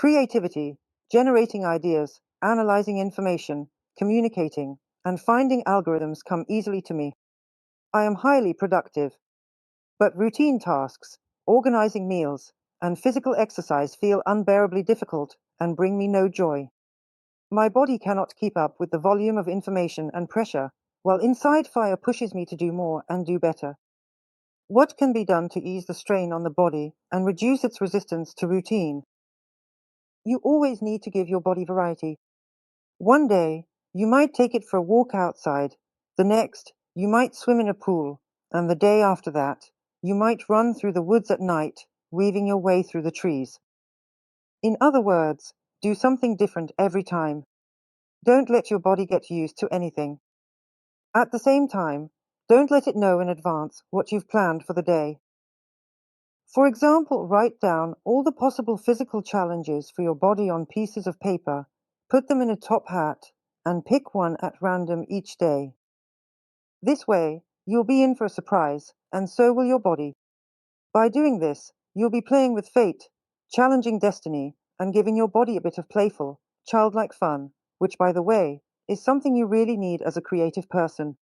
Creativity, generating ideas, analyzing information, communicating, and finding algorithms come easily to me. I am highly productive, but routine tasks, organizing meals, and physical exercise feel unbearably difficult and bring me no joy. My body cannot keep up with the volume of information and pressure, while inside fire pushes me to do more and do better. What can be done to ease the strain on the body and reduce its resistance to routine? You always need to give your body variety. One day, you might take it for a walk outside. The next, you might swim in a pool. And the day after that, you might run through the woods at night, weaving your way through the trees. In other words, do something different every time. Don't let your body get used to anything. At the same time, don't let it know in advance what you've planned for the day. For example, write down all the possible physical challenges for your body on pieces of paper, put them in a top hat, and pick one at random each day. This way, you'll be in for a surprise, and so will your body. By doing this, you'll be playing with fate, challenging destiny, and giving your body a bit of playful, childlike fun, which, by the way, is something you really need as a creative person.